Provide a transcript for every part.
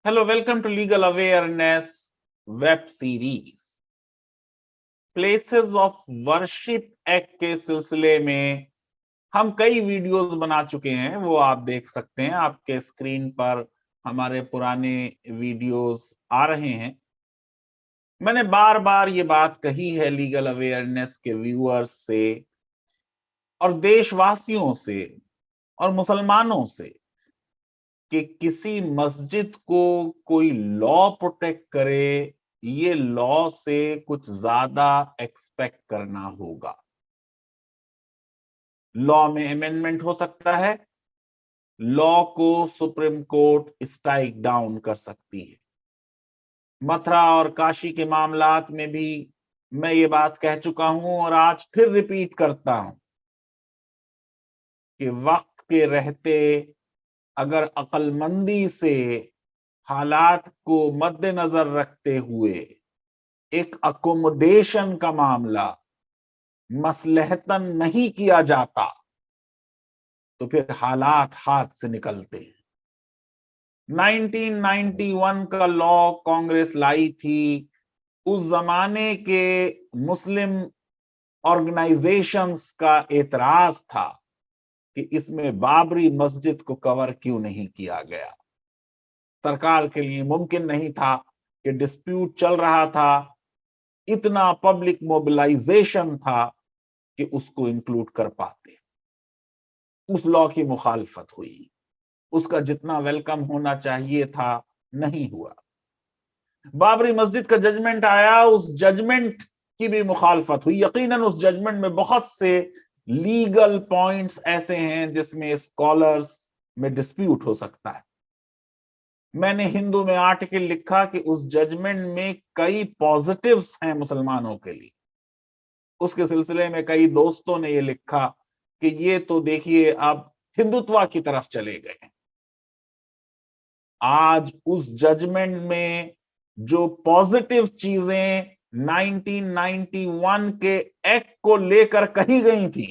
Hello, welcome to legal awareness web series. Places of worship act के सिलसिले में हम कई वीडियोस बना चुके हैं, वो आप देख सकते हैं। आपके स्क्रीन पर हमारे पुराने वीडियोस आ रहे हैं। मैंने बार बार ये बात कही है लीगल अवेयरनेस के व्यूअर्स से और देशवासियों से और मुसलमानों से कि किसी मस्जिद को कोई लॉ प्रोटेक्ट करे, ये लॉ से कुछ ज्यादा एक्सपेक्ट करना होगा। लॉ में अमेंडमेंट हो सकता है, लॉ को सुप्रीम कोर्ट स्ट्राइक डाउन कर सकती है। मथुरा और काशी के मामलात में भी मैं ये बात कह चुका हूं और आज फिर रिपीट करता हूं कि वक्त के रहते अगर अक्लमंदी से हालात को मद्देनजर रखते हुए एक अकोमोडेशन का मामला मसलहतन नहीं किया जाता तो फिर हालात हाथ से निकलते हैं। 1991 का लॉ कांग्रेस लाई थी। उस जमाने के मुस्लिम ऑर्गेनाइजेशंस का एतराज था कि इसमें बाबरी मस्जिद को कवर क्यों नहीं किया गया। सरकार के लिए मुमकिन नहीं था कि डिस्प्यूट चल रहा था, इतना पब्लिक मोबिलाइजेशन था कि उसको इंक्लूड कर पाते। उस लॉ की मुखालफत हुई, उसका जितना वेलकम होना चाहिए था नहीं हुआ। बाबरी मस्जिद का जजमेंट आया, उस जजमेंट की भी मुखालफत हुई। यकीनन उस जजमेंट में बहुत से लीगल पॉइंट्स ऐसे हैं जिसमें स्कॉलर्स में डिस्प्यूट हो सकता है। मैंने हिंदू में आर्टिकल लिखा कि उस जजमेंट में कई पॉजिटिव्स हैं मुसलमानों के लिए। उसके सिलसिले में कई दोस्तों ने ये लिखा कि ये तो देखिए अब हिंदुत्व की तरफ चले गए। आज उस जजमेंट में जो पॉजिटिव चीजें 1991 के एक्ट को लेकर कही गई थी,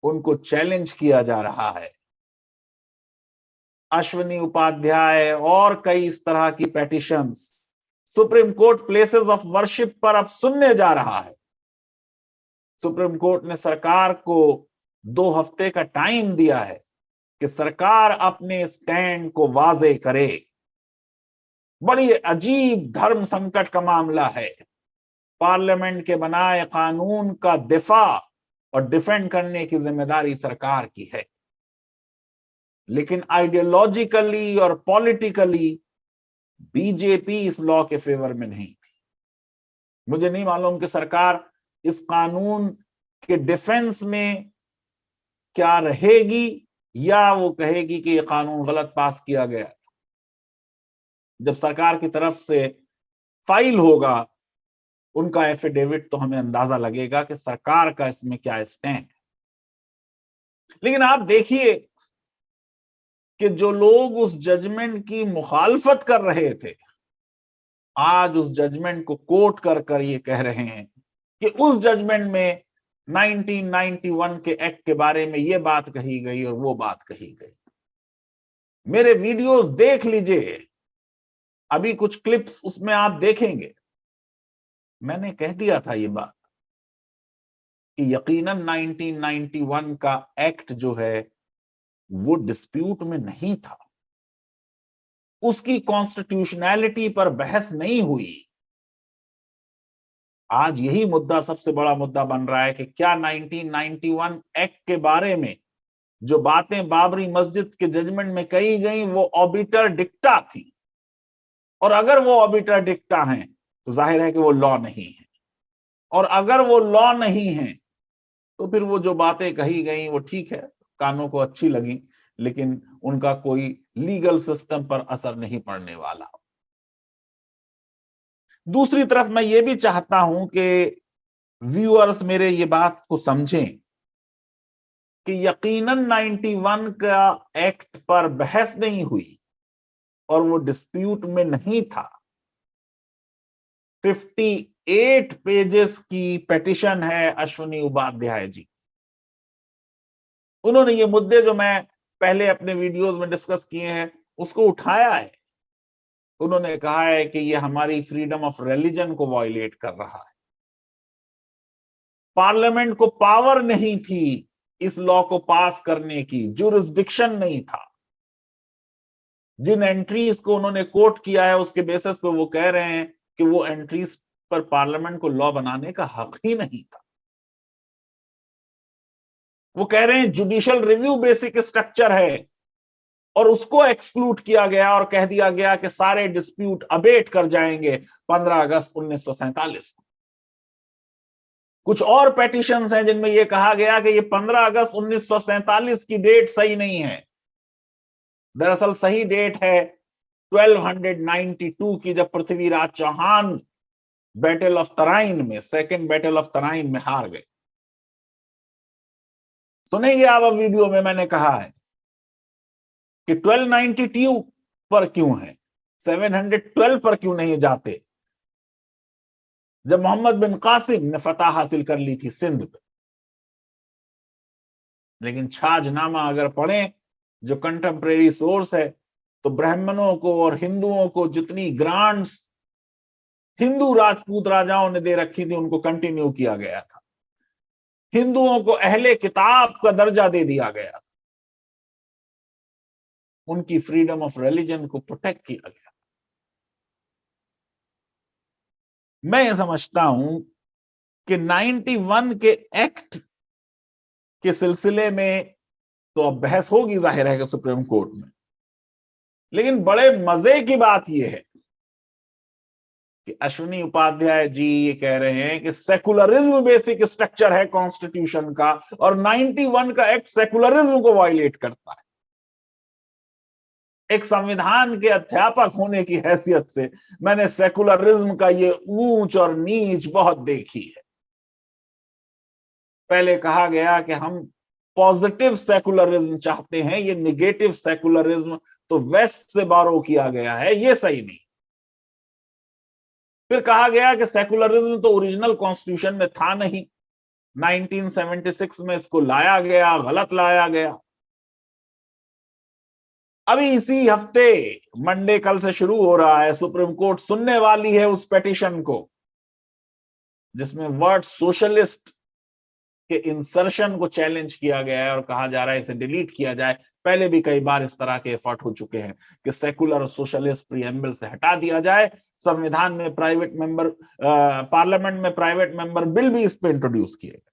उनको चैलेंज किया जा रहा है। अश्विनी उपाध्याय और कई इस तरह की petitions supreme court places of worship पर अब सुनने जा रहा है। सुप्रीम कोर्ट ने सरकार को 2 हफ्ते का टाइम दिया है कि सरकार अपने स्टैंड को वाजे करे। बड़ी अजीब धर्म संकट का मामला है। पार्लियामेंट के बनाए कानून का दिफा और डिफेंड करने की जिम्मेदारी सरकार की है, लेकिन आइडियोलॉजिकली और पॉलिटिकली बीजेपी इस लॉ के फेवर में नहीं थी। मुझे नहीं मालूम कि सरकार इस कानून के डिफेंस में क्या रहेगी या वो कहेगी कि यह कानून गलत पास किया गया। जब सरकार की तरफ से फाइल होगा उनका एफिडेविट, तो हमें अंदाजा लगेगा कि सरकार का इसमें क्या स्टैंड। लेकिन आप देखिए कि जो लोग उस जजमेंट की मुखालफत कर रहे थे, आज उस जजमेंट को कोट कर कर ये कह रहे हैं कि उस जजमेंट में 1991 के एक्ट के बारे में ये बात कही गई और वो बात कही गई। मेरे वीडियोस देख लीजिए, अभी कुछ क्लिप्स उसमें आप देखेंगे। मैंने कह दिया था ये बात कि यकीनन 1991 का एक्ट जो है वो डिस्प्यूट में नहीं था, उसकी कॉन्स्टिट्यूशनैलिटी पर बहस नहीं हुई। आज यही मुद्दा सबसे बड़ा मुद्दा बन रहा है कि क्या 1991 एक्ट के बारे में जो बातें बाबरी मस्जिद के जजमेंट में कही गई वो ऑबिटर डिक्टा थी, और अगर वो ऑबिटर डिक्टा हैं तो जाहिर है कि वो लॉ नहीं है, और अगर वो लॉ नहीं है तो फिर वो जो बातें कही गई वो ठीक है, कानों को अच्छी लगी, लेकिन उनका कोई लीगल सिस्टम पर असर नहीं पड़ने वाला। दूसरी तरफ मैं ये भी चाहता हूं कि व्यूअर्स मेरे ये बात को समझें कि यकीनन 91 का एक्ट पर बहस नहीं हुई और वो डिस्प्यूट में नहीं था। 58 पेजेस की पेटिशन है अश्विनी उपाध्याय जी। उन्होंने ये मुद्दे जो मैं पहले अपने वीडियोस में डिस्कस किए हैं उसको उठाया है। उन्होंने कहा है कि ये हमारी फ्रीडम ऑफ रिलीजन को वायलेट कर रहा है। पार्लियामेंट को पावर नहीं थी इस लॉ को पास करने की, जुरिस्डिक्शन नहीं था। जिन एंट्रीज को उन्होंने कोट किया है उसके बेसिस पे वो कह रहे हैं कि वो एंट्रीज पर पार्लियामेंट को लॉ बनाने का हक ही नहीं था। वो कह रहे हैं जुडिशियल रिव्यू बेसिक स्ट्रक्चर है और उसको एक्सक्लूड किया गया और कह दिया गया कि सारे डिस्प्यूट अबेट कर जाएंगे 15 अगस्त 1947 को। कुछ और पेटिशंस हैं जिनमें यह कहा गया कि ये 15 अगस्त 1947 की डेट सही नहीं है। दरअसल सही डेट है 1292 की, जब पृथ्वीराज चौहान बैटल ऑफ तराइन में, सेकेंड बैटल ऑफ तराइन में हार गए। सुनेंगे आप अब वीडियो में मैंने कहा है कि 1292 पर क्यों है, 712 पर क्यों नहीं जाते, जब मोहम्मद बिन कासिम ने फतह हासिल कर ली थी सिंध पे। लेकिन छाजनामा अगर पढ़ें, जो कंटेम्परेरी सोर्स है, तो ब्राह्मणों को और हिंदुओं को जितनी ग्रांट्स हिंदू राजपूत राजाओं ने दे रखी थी उनको कंटिन्यू किया गया था। हिंदुओं को अहले किताब का दर्जा दे दिया गया, उनकी फ्रीडम ऑफ रिलीजन को प्रोटेक्ट किया गया। मैं ये समझता हूं कि 91 के एक्ट के सिलसिले में तो अब बहस होगी जाहिर है कि सुप्रीम कोर्ट में, लेकिन बड़े मजे की बात यह है कि अश्विनी उपाध्याय जी ये कह रहे हैं कि सेकुलरिज्म बेसिक स्ट्रक्चर है कॉन्स्टिट्यूशन का और 91 का एक्ट सेकुलरिज्म को वायलेट करता है। एक संविधान के अध्यापक होने की हैसियत से मैंने सेकुलरिज्म का ये ऊंच और नीच बहुत देखी है। पहले कहा गया कि हम पॉजिटिव सेकुलरिज्म चाहते हैं, ये निगेटिव सेकुलरिज्म तो वेस्ट से बारो किया गया है, ये सही नहीं। फिर कहा गया कि सेकुलरिज्म तो ओरिजिनल कॉन्स्टिट्यूशन में था नहीं, 1976 में इसको लाया गया, गलत लाया गया। अभी इसी हफ्ते मंडे कल से शुरू हो रहा है, सुप्रीम कोर्ट सुनने वाली है उस पिटीशन को जिसमें वर्ड सोशलिस्ट के इंसर्शन को चैलेंज किया गया है और कहा जा रहा है इसे डिलीट किया जाए। पहले भी कई बार इस तरह के एफर्ट हो चुके हैं कि सेकुलर और सोशलिस्ट प्रीएम्बल से हटा दिया जाए, संविधान में प्राइवेट मेंबर, पार्लियामेंट में प्राइवेट मेंबर बिल भी इस पे इंट्रोड्यूस किए गए।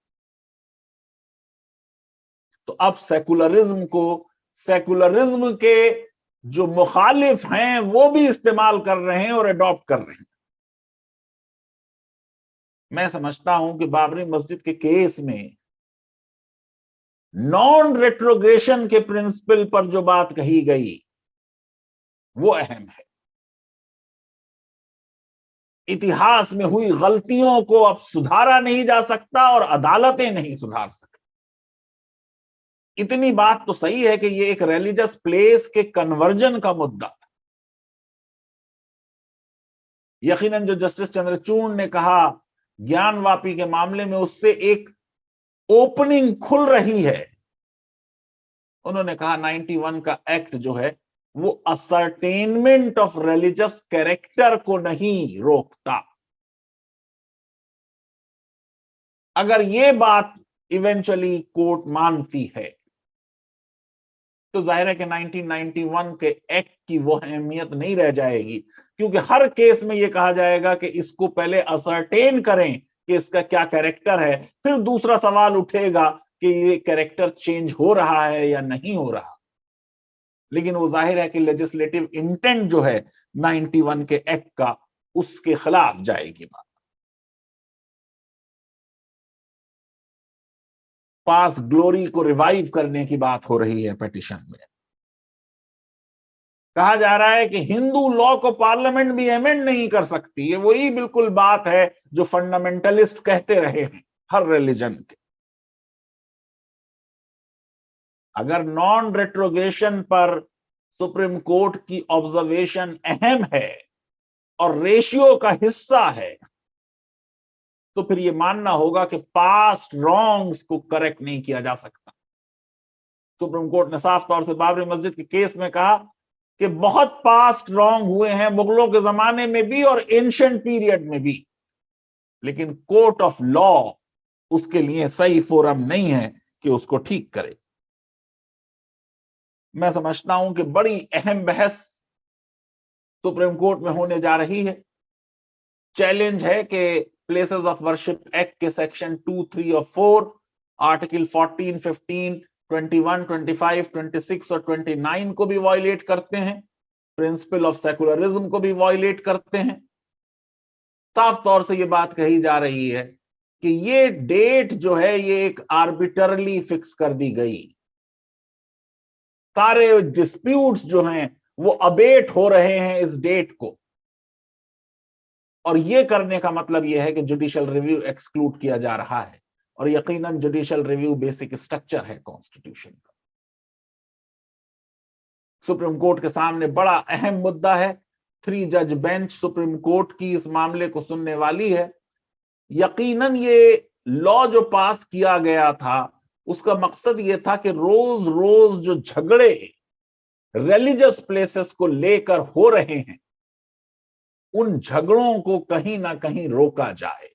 तो अब सेकुलरिज्म को सेकुलरिज्म के जो मुखालिफ हैं वो भी इस्तेमाल कर रहे हैं और अडॉप्ट कर रहे हैं। मैं समझता हूं कि बाबरी मस्जिद के केस में नॉन रेट्रोग्रेशन के प्रिंसिपल पर जो बात कही गई वो अहम है। इतिहास में हुई गलतियों को अब सुधारा नहीं जा सकता और अदालतें नहीं सुधार सकती। इतनी बात तो सही है कि ये एक रिलीजियस प्लेस के कन्वर्जन का मुद्दा था। यकीनन जो जस्टिस चंद्रचूड़ ने कहा ज्ञानवापी के मामले में, उससे एक ओपनिंग खुल रही है। उन्होंने कहा 91 का एक्ट जो है वो असर्टेनमेंट ऑफ रिलीजियस कैरेक्टर को नहीं रोकता। अगर ये बात इवेंचुअली कोर्ट मानती है तो जाहिर है कि 1991 के एक्ट की वो अहमियत नहीं रह जाएगी, क्योंकि हर केस में ये कहा जाएगा कि इसको पहले असर्टेन करें कि इसका क्या कैरेक्टर है, फिर दूसरा सवाल उठेगा कि ये कैरेक्टर चेंज हो रहा है या नहीं हो रहा। लेकिन वो जाहिर है कि लेजिस्लेटिव इंटेंट जो है 91 के एक्ट का, उसके खिलाफ जाएगी बात। पास ग्लोरी को रिवाइव करने की बात हो रही है पिटीशन में। कहा जा रहा है कि हिंदू लॉ को पार्लियामेंट भी अमेंड नहीं कर सकती। ये वही बिल्कुल बात है जो फंडामेंटलिस्ट कहते रहे हैं हर रिलीजन के। अगर नॉन रेट्रोगेशन पर सुप्रीम कोर्ट की ऑब्जर्वेशन अहम है और रेशियो का हिस्सा है, तो फिर यह मानना होगा कि पास्ट रॉन्ग्स को करेक्ट नहीं किया जा सकता। सुप्रीम कोर्ट ने साफ तौर से बाबरी मस्जिद के केस में कहा कि बहुत पास्ट रॉन्ग हुए हैं मुगलों के जमाने में भी और एंशिएंट पीरियड में भी, लेकिन कोर्ट ऑफ लॉ उसके लिए सही फोरम नहीं है कि उसको ठीक करे। मैं समझता हूं कि बड़ी अहम बहस सुप्रीम कोर्ट में होने जा रही है। चैलेंज है कि प्लेसेस ऑफ वर्शिप एक्ट के सेक्शन 2, 3 और 4, आर्टिकल 14, 15, 21, 25, 26 और 29 को भी वायलेट करते हैं, प्रिंसिपल ऑफ सेकुलरिज्म को भी वायलेट करते हैं। साफ तौर से ये बात कही जा रही है कि ये डेट जो है ये एक आर्बिटरली फिक्स कर दी गई। सारे डिस्प्यूट्स जो हैं वो अबेट हो रहे हैं इस डेट को, और ये करने का मतलब ये है कि जुडिशियल रिव्यू एक्सक्लूड किया जा रहा है, और यकीनन जुडिशियल रिव्यू बेसिक स्ट्रक्चर है कॉन्स्टिट्यूशन का। सुप्रीम कोर्ट के सामने बड़ा अहम मुद्दा है। 3 जज बेंच सुप्रीम कोर्ट की इस मामले को सुनने वाली है। यकीनन ये लॉ जो पास किया गया था उसका मकसद ये था कि रोज रोज जो झगड़े रिलीजियस प्लेसेस को लेकर हो रहे हैं उन झगड़ों को कहीं ना कहीं रोका जाए।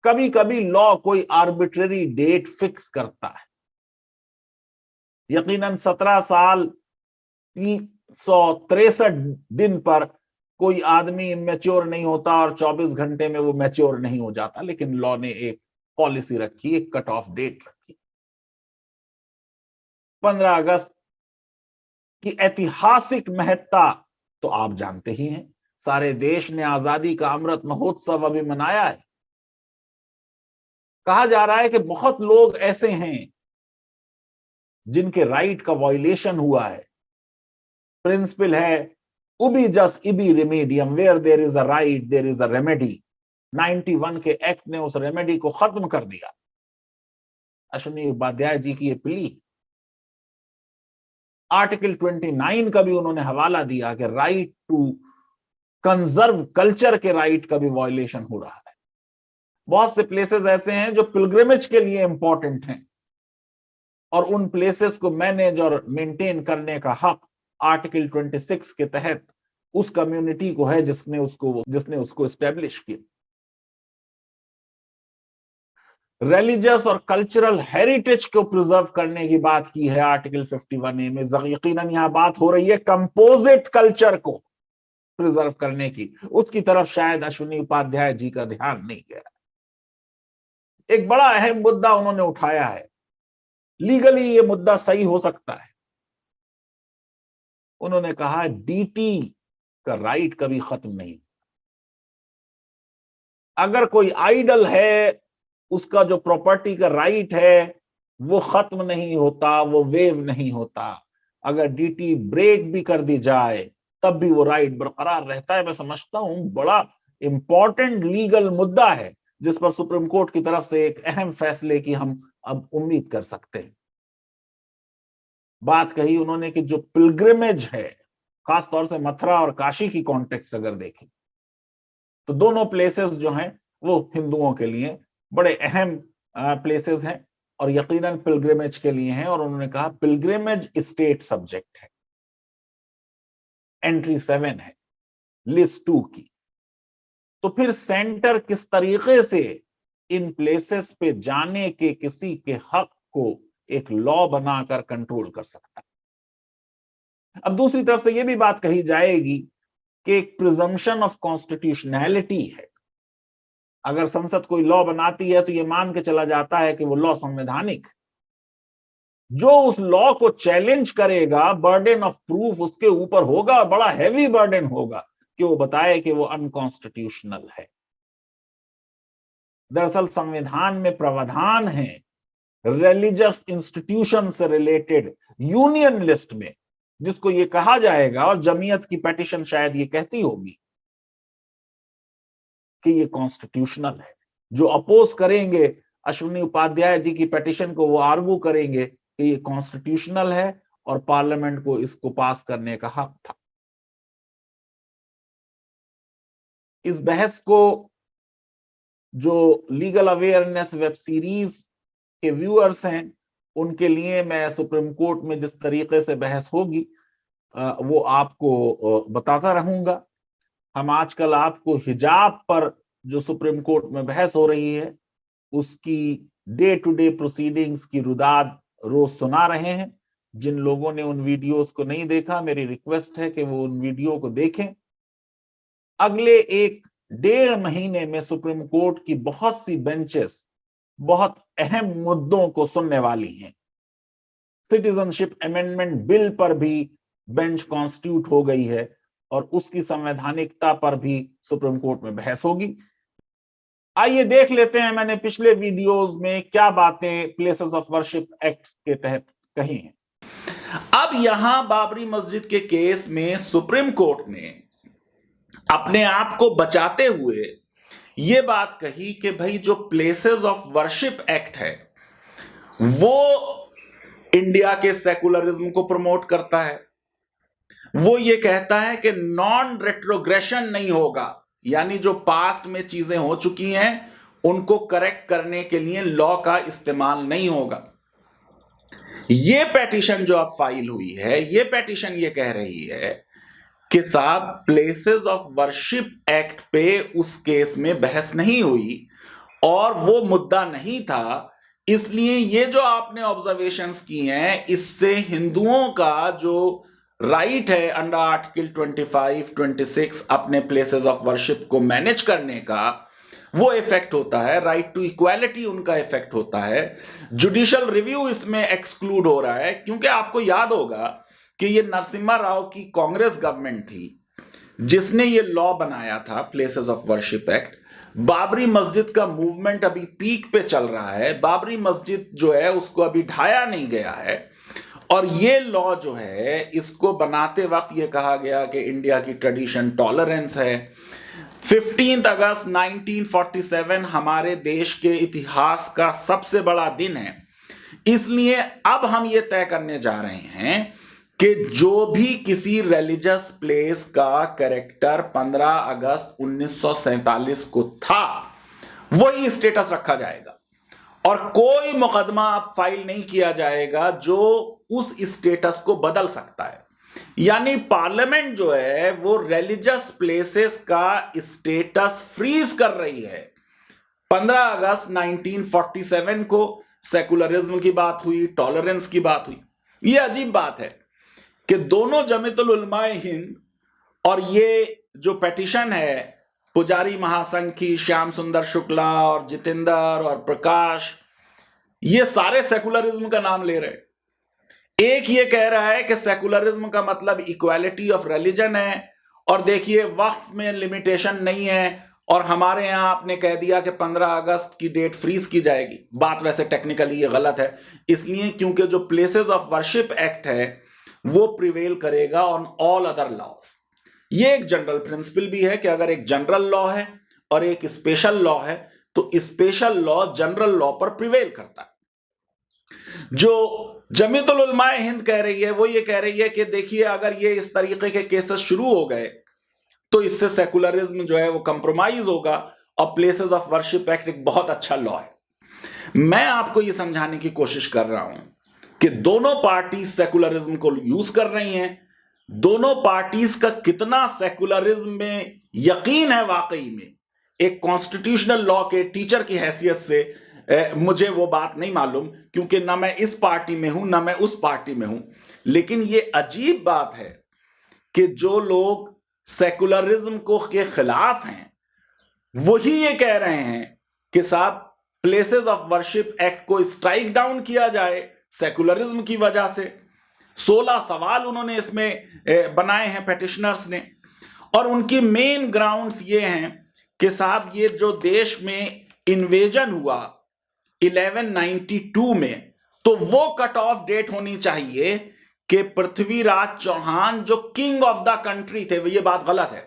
कभी कभी लॉ कोई आर्बिट्ररी डेट फिक्स करता है। यकीनन 17 साल 363 दिन पर कोई आदमी मैच्योर नहीं होता और 24 घंटे में वो मैच्योर नहीं हो जाता, लेकिन लॉ ने एक पॉलिसी रखी, एक कट ऑफ डेट रखी। 15 अगस्त की ऐतिहासिक महत्ता तो आप जानते ही हैं। सारे देश ने आजादी का अमृत महोत्सव अभी मनाया है। कहा जा रहा है कि बहुत लोग ऐसे हैं जिनके राइट का वायलेशन हुआ है। प्रिंसिपल है उबी जस इबी रेमेडियम, where there is a right there is a remedy. 91 के एक्ट ने उस रेमेडी को खत्म कर दिया। अश्विनी उपाध्याय जी की ये प्ली। आर्टिकल 29 का भी उन्होंने हवाला दिया कि राइट टू कंजर्व कल्चर के राइट का भी वायलेशन हो रहा है। बहुत से प्लेसेस ऐसे हैं जो पिलग्रिमेज के लिए इंपॉर्टेंट हैं, और उन प्लेसेस को मैनेज और मेंटेन करने का हक आर्टिकल 26 के तहत उस कम्युनिटी को है जिसने उसको एस्टेब्लिश किया। रिलीजियस और कल्चरल हेरिटेज को प्रिजर्व करने की बात की है आर्टिकल 51A में। यकीनन यहां बात हो रही है कंपोजिट कल्चर को प्रिजर्व करने की। उसकी तरफ शायद अश्विनी उपाध्याय जी का ध्यान नहीं गया। एक बड़ा अहम मुद्दा उन्होंने उठाया है। लीगली ये मुद्दा सही हो सकता है। उन्होंने कहा डीटी का राइट कभी खत्म नहीं। अगर कोई आइडल है उसका जो प्रॉपर्टी का राइट है वो खत्म नहीं होता, वो वेव नहीं होता। अगर डीटी ब्रेक भी कर दी जाए तब भी वो राइट बरकरार रहता है। मैं समझता हूं बड़ा इंपॉर्टेंट लीगल मुद्दा है जिस पर सुप्रीम कोर्ट की तरफ से एक अहम फैसले की हम अब उम्मीद कर सकते हैं। बात कही उन्होंने कि जो पिलग्रिमेज है, खासतौर से मथुरा और काशी की कॉन्टेक्स्ट अगर देखें तो दोनों प्लेसेस जो हैं वो हिंदुओं के लिए बड़े अहम प्लेसेस हैं और यकीनन पिलग्रिमेज के लिए हैं। और उन्होंने कहा पिलग्रिमेज स्टेट सब्जेक्ट है। एंट्री 7 है लिस्ट 2 की। तो फिर सेंटर किस तरीके से इन प्लेसेस पे जाने के किसी के हक को एक लॉ बनाकर कंट्रोल कर सकता है। अब दूसरी तरफ से यह भी बात कही जाएगी कि एक प्रिजम्पशन ऑफ कॉन्स्टिट्यूशनैलिटी है। अगर संसद कोई लॉ बनाती है तो यह मान के चला जाता है कि वो लॉ संवैधानिक। जो उस लॉ को चैलेंज करेगा बर्डन ऑफ प्रूफ उसके ऊपर होगा, बड़ा हैवी बर्डन होगा कि वो बताए कि वो अनकॉन्स्टिट्यूशनल है। दरअसल संविधान में प्रावधान है रिलीजियस इंस्टीट्यूशन से रिलेटेड यूनियन लिस्ट में, जिसको ये कहा जाएगा, और जमीयत की पेटिशन शायद ये कहती होगी कि ये कॉन्स्टिट्यूशनल है। जो अपोज करेंगे अश्विनी उपाध्याय जी की पेटिशन को, वो आर्गू करेंगे कि ये कॉन्स्टिट्यूशनल है और पार्लियामेंट को इसको पास करने का हक था। इस बहस को जो लीगल अवेयरनेस वेब सीरीज के व्यूअर्स हैं उनके लिए मैं सुप्रीम कोर्ट में जिस तरीके से बहस होगी वो आपको बताता रहूंगा। हम आजकल आपको हिजाब पर जो सुप्रीम कोर्ट में बहस हो रही है उसकी डे टू डे प्रोसीडिंग्स की रुदाद रोज सुना रहे हैं। जिन लोगों ने उन वीडियोस को नहीं देखा, मेरी रिक्वेस्ट है कि वो उन वीडियो को देखें। अगले 1-1.5 महीने में सुप्रीम कोर्ट की बहुत सी बेंचेस बहुत अहम मुद्दों को सुनने वाली हैं। सिटीजनशिप अमेंडमेंट बिल पर भी बेंच कॉन्स्टिट्यूट हो गई है और उसकी संवैधानिकता पर भी सुप्रीम कोर्ट में बहस होगी। आइए देख लेते हैं मैंने पिछले वीडियोस में क्या बातें प्लेसेस ऑफ वर्शिप एक्ट के तहत कही हैं। अब यहां बाबरी मस्जिद के केस में सुप्रीम कोर्ट ने अपने आप को बचाते हुए यह बात कही कि भाई जो प्लेसेस ऑफ वर्शिप एक्ट है वो इंडिया के सेकुलरिज्म को प्रमोट करता है। वो ये कहता है कि नॉन रेट्रोग्रेशन नहीं होगा, यानी जो पास्ट में चीजें हो चुकी हैं उनको करेक्ट करने के लिए लॉ का इस्तेमाल नहीं होगा। ये पेटिशन जो अब फाइल हुई है, ये पेटिशन ये कह रही है कि साहब प्लेसेस ऑफ वर्शिप एक्ट पे उस केस में बहस नहीं हुई और वो मुद्दा नहीं था, इसलिए ये जो आपने ऑब्जर्वेशंस की हैं इससे हिंदुओं का जो राइट है अंडर आर्टिकल 25, 26 अपने प्लेसेस ऑफ वर्शिप को मैनेज करने का वो इफेक्ट होता है। राइट टू इक्वालिटी उनका इफेक्ट होता है। जुडिशियल रिव्यू इसमें एक्सक्लूड हो रहा है, क्योंकि आपको याद होगा कि ये नरसिम्हा राव की कांग्रेस गवर्नमेंट थी जिसने ये लॉ बनाया था places of worship act. Babri मस्जिद का मूवमेंट अभी पीक पे चल रहा है। बाबरी मस्जिद जो है उसको अभी ढाया नहीं गया है और ये लॉ जो है इसको बनाते वक्त ये कहा गया कि इंडिया की ट्रेडिशन टॉलरेंस है। 15 अगस्त 1947 हमारे देश के इतिहास का सबसे बड़ा दिन है, इसलिए अब हम ये तय करने जा रहे हैं कि जो भी किसी रिलीजियस प्लेस का कैरेक्टर 15 अगस्त 1947 को था वही स्टेटस रखा जाएगा और कोई मुकदमा अब फाइल नहीं किया जाएगा जो उस स्टेटस को बदल सकता है। यानी पार्लियामेंट जो है वो रिलीजियस प्लेसेस का स्टेटस फ्रीज कर रही है। 15 अगस्त 1947 को सेकुलरिज्म की बात हुई, टॉलरेंस की बात हुई। ये अजीब बात है कि दोनों जमीयतुल उलमा हिंद और ये जो पेटिशन है पुजारी महासंघ की श्याम सुंदर शुक्ला और जितेंद्र और प्रकाश, ये सारे सेकुलरिज्म का नाम ले रहे। एक ये कह रहा है कि सेकुलरिज्म का मतलब इक्वालिटी ऑफ रिलीजन है और देखिए वक्फ में लिमिटेशन नहीं है और हमारे यहां आपने कह दिया कि 15 अगस्त की डेट फ्रीज की जाएगी। बात वैसे टेक्निकली ये गलत है, इसलिए क्योंकि जो प्लेसेस ऑफ वर्शिप एक्ट है वो प्रिवेल करेगा ऑन ऑल अदर लॉज। ये एक जनरल प्रिंसिपल भी है कि अगर एक जनरल लॉ है और एक स्पेशल लॉ है तो स्पेशल लॉ जनरल लॉ पर प्रिवेल करता है। जो जमीयतुल उलमा हिंद कह रही है वो ये कह रही है कि देखिए अगर ये इस तरीके के केसेस शुरू हो गए तो इससे सेकुलरिज्म जो है वो कंप्रोमाइज होगा और प्लेसेस ऑफ वर्शिप एक्ट एक बहुत अच्छा लॉ है। मैं आपको ये समझाने की कोशिश कर रहा हूं कि दोनों पार्टी सेकुलरिज्म को यूज कर रही हैं। दोनों पार्टीज का कितना सेकुलरिज्म में यकीन है वाकई में, एक कॉन्स्टिट्यूशनल लॉ के टीचर की हैसियत से मुझे वो बात नहीं मालूम, क्योंकि ना मैं इस पार्टी में हूं ना मैं उस पार्टी में हूं। लेकिन ये अजीब बात है कि जो लोग सेकुलरिज्म को के खिलाफ हैं वही ये कह रहे हैं कि साहब प्लेसेस ऑफ वर्शिप एक्ट को स्ट्राइक डाउन किया जाए सेकुलरिज्म की वजह से। 16 सवाल उन्होंने इसमें बनाए हैं पेटिशनर्स ने और उनकी मेन ग्राउंड्स ये हैं कि साहब ये जो देश में इन्वेजन हुआ 1192 में, तो वो कट ऑफ डेट होनी चाहिए कि पृथ्वीराज चौहान जो किंग ऑफ द कंट्री थे। ये बात गलत है।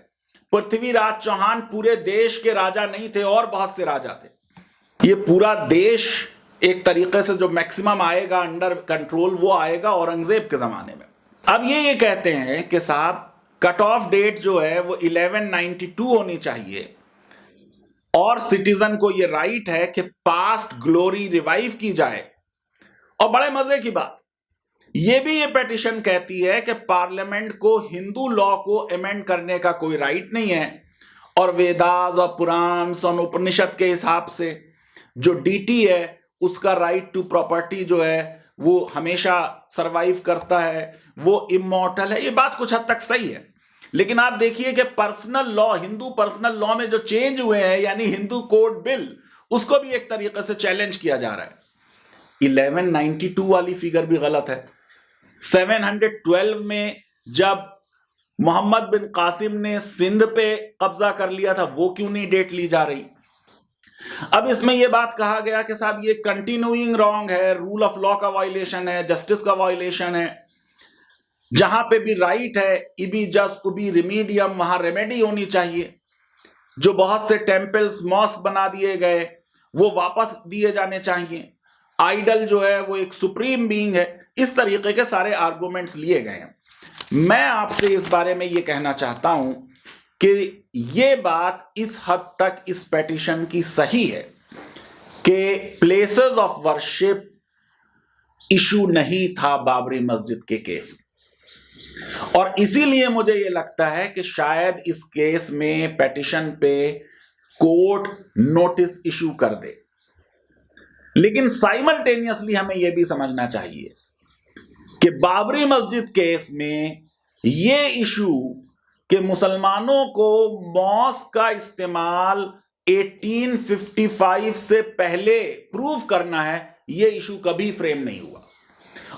पृथ्वीराज चौहान पूरे देश के राजा नहीं थे और बहुत से राजा थे। ये पूरा देश एक तरीके से जो मैक्सिमम आएगा अंडर कंट्रोल वो आएगा औरंगजेब के जमाने में। अब ये कहते हैं कि साहब कट ऑफ डेट जो है वो 1192 होनी चाहिए और सिटीजन को ये राइट है कि पास्ट ग्लोरी रिवाइव की जाए। और बड़े मजे की बात, ये भी ये पिटीशन कहती है कि पार्लियामेंट को हिंदू लॉ को अमेंड करने का कोई राइट नहीं है, और वेदास और पुराण और उपनिषद के हिसाब से जो डीटी है उसका राइट टू प्रॉपर्टी जो है वो हमेशा सरवाइव करता है, वो इमॉर्टल है। ये बात कुछ हद तक सही है, लेकिन आप देखिए कि personal law, Hindu personal law में जो चेंज हुए हैं, यानी हिंदू कोड बिल, उसको भी एक तरीके से चैलेंज किया जा रहा है। 1192 वाली फिगर भी गलत है। 712 में जब मोहम्मद बिन कासिम ने सिंध पे कब्जा कर लिया था, वो क्यों नहीं डेट ली जा रही? अब इसमें यह बात कहा गया कि साहब ये कंटिन्यूइंग रॉन्ग है, रूल ऑफ लॉ का वायलेशन है, जस्टिस का वायलेशन है। जहां पे भी राइट है, इबी जस उबी रिमीडियम, वहां रेमेडी होनी चाहिए। जो बहुत से टेम्पल्स मॉस्क बना दिए गए वो वापस दिए जाने चाहिए। आइडल जो है वो एक सुप्रीम बीइंग है। इस तरीके के सारे आर्गुमेंट्स लिए गए हैं। मैं आपसे इस बारे में ये कहना चाहता हूं कि ये बात इस हद तक इस पेटिशन की सही है कि प्लेसेस ऑफ वर्शिप इशू नहीं था बाबरी मस्जिद के केस में, और इसीलिए मुझे यह लगता है कि शायद इस केस में पेटिशन पे कोर्ट नोटिस इशू कर दे। लेकिन साइमल्टेनियसली हमें यह भी समझना चाहिए कि बाबरी मस्जिद केस में यह इशू कि मुसलमानों को मॉस्क का इस्तेमाल 1855 से पहले प्रूव करना है, यह इशू कभी फ्रेम नहीं हुआ,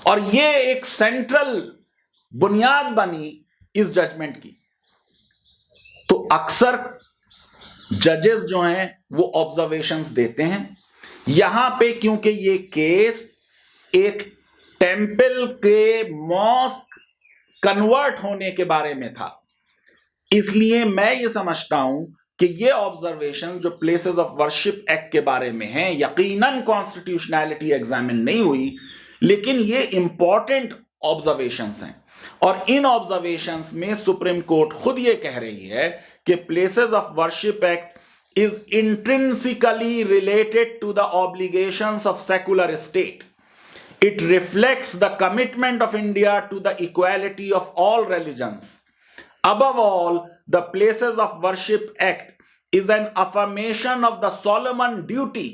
और यह एक सेंट्रल बुनियाद बनी इस जजमेंट की। तो अक्सर जजेस जो हैं वो ऑब्जर्वेशंस देते हैं। यहां पे क्योंकि ये केस एक टेंपल के मॉस्क कन्वर्ट होने के बारे में था, इसलिए मैं ये समझता हूं कि ये ऑब्जर्वेशन जो प्लेसेस ऑफ वर्शिप एक्ट के बारे में है, यकीनन कॉन्स्टिट्यूशनैलिटी एग्जामिन नहीं हुई, लेकिन ये इंपॉर्टेंट ऑब्जर्वेशंस हैं। और इन ऑब्जर्वेशंस में सुप्रीम कोर्ट खुद ये कह रही है कि places of worship act is intrinsically related to the obligations of secular state. It reflects the commitment of India to the equality of all religions. Above all, the Places of Worship Act is an affirmation of the solemn duty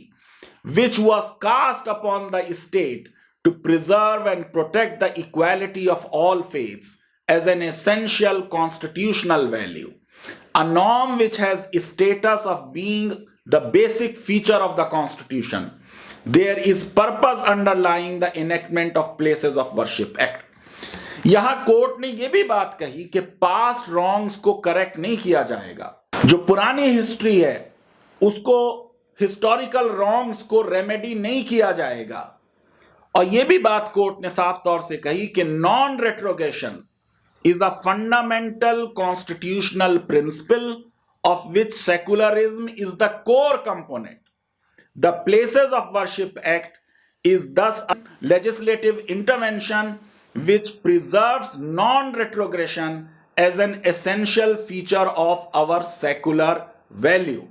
which was cast upon the state to preserve and protect the equality of all faiths as an essential constitutional value. A norm which has a status of being the basic feature of the Constitution. There is purpose underlying the enactment of Places of Worship Act. यहां court ने यह भी बात कही कि past wrongs को correct नहीं किया जाएगा, जो पुरानी हिस्ट्री है उसको, हिस्टोरिकल रॉन्ग्स को रेमेडी नहीं किया जाएगा। और यह भी बात कोर्ट ने साफ तौर से कही कि non रेट्रोगेशन is a fundamental constitutional principle of which secularism is the core component. The Places of Worship Act is thus a legislative intervention which preserves non-retrogression as an essential feature of our secular value.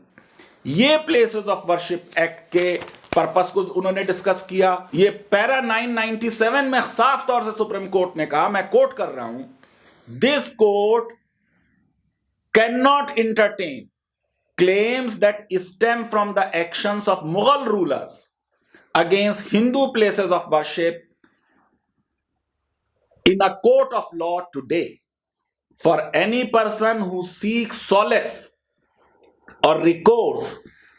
ये Places of Worship Act के purpose को उन्होंने discuss किया। ये para 997 में साफ तौर से सुप्रीम कोर्ट ने कहा, मैं कोट कर रहा हूं, This court cannot entertain claims that stem from the actions of Mughal rulers against Hindu places of worship in a court of law today. For any person who seeks solace or recourse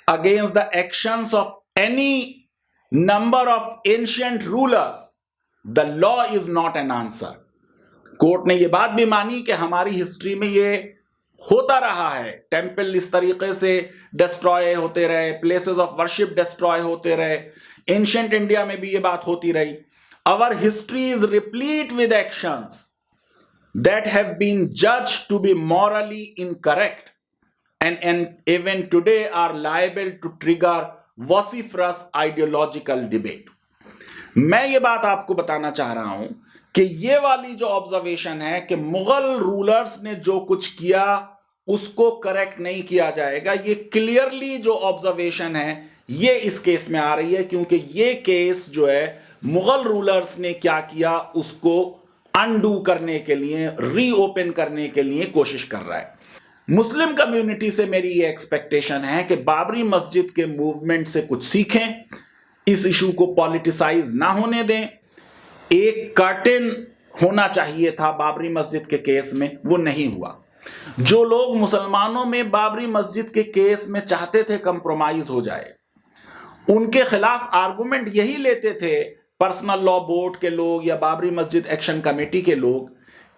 against the actions of any number of ancient rulers, the law is not an answer. Court ने यह बात भी मानी कि हमारी history में यह होता रहा है, टेंपल इस तरीके से डिस्ट्रॉय होते रहे, प्लेसेस ऑफ वर्शिप डिस्ट्रॉय होते रहे, एंशिएंट इंडिया में भी यह बात होती रही। Our history is replete with actions that have been judged to be morally incorrect and even today are liable to trigger vociferous ideological debate. मैं ये बात आपको बताना चाह रहा हूं कि ये वाली जो ऑब्जर्वेशन है कि मुगल रूलर्स ने जो कुछ किया उसको करेक्ट नहीं किया जाएगा, ये क्लियरली जो ऑब्जर्वेशन है ये इस केस में आ रही है, क्योंकि ये केस जो है मुगल रूलर्स ने क्या किया उसको अनडू करने के लिए, रीओपन करने के लिए कोशिश कर रहा है। मुस्लिम कम्युनिटी से मेरी ये एक्सपेक्टेशन है कि बाबरी मस्जिद के मूवमेंट से कुछ सीखें, इस इशू को पॉलिटिसाइज ना होने दें। एक कर्टेन होना चाहिए था बाबरी मस्जिद के केस में, वो नहीं हुआ। जो लोग मुसलमानों में बाबरी मस्जिद के केस में चाहते थे कंप्रोमाइज हो जाए, उनके खिलाफ आर्गुमेंट यही लेते थे पर्सनल लॉ बोर्ड के लोग या बाबरी मस्जिद एक्शन कमेटी के लोग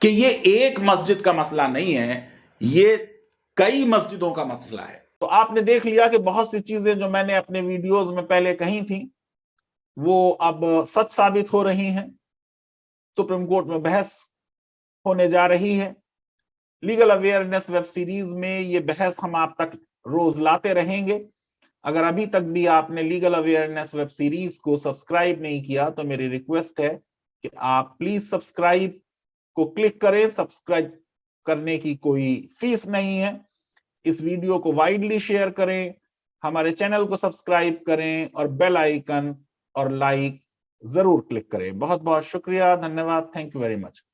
कि ये एक मस्जिद का मसला नहीं है, ये कई मस्जिदों का मसला है। तो आपने देख लिया कि बहुत सी चीजें जो मैंने अपने वीडियोस में पहले कही थी वो अब सच साबित हो रही हैं। सुप्रीम कोर्ट में बहस होने जा रही है। लीगल अवेयरनेस वेब सीरीज में ये बहस हम आप तक रोज लाते रहेंगे। अगर अभी तक भी आपने लीगल अवेयरनेस वेब सीरीज को सब्सक्राइब नहीं किया तो मेरी रिक्वेस्ट है कि आप प्लीज सब्सक्राइब को क्लिक करें। सब्सक्राइब करने की कोई फीस नहीं है। इस वीडियो को वाइडली शेयर करें, हमारे चैनल को सब्सक्राइब करें और बेल आइकन और लाइक जरूर क्लिक करें। बहुत बहुत शुक्रिया, धन्यवाद, थैंक यू वेरी मच।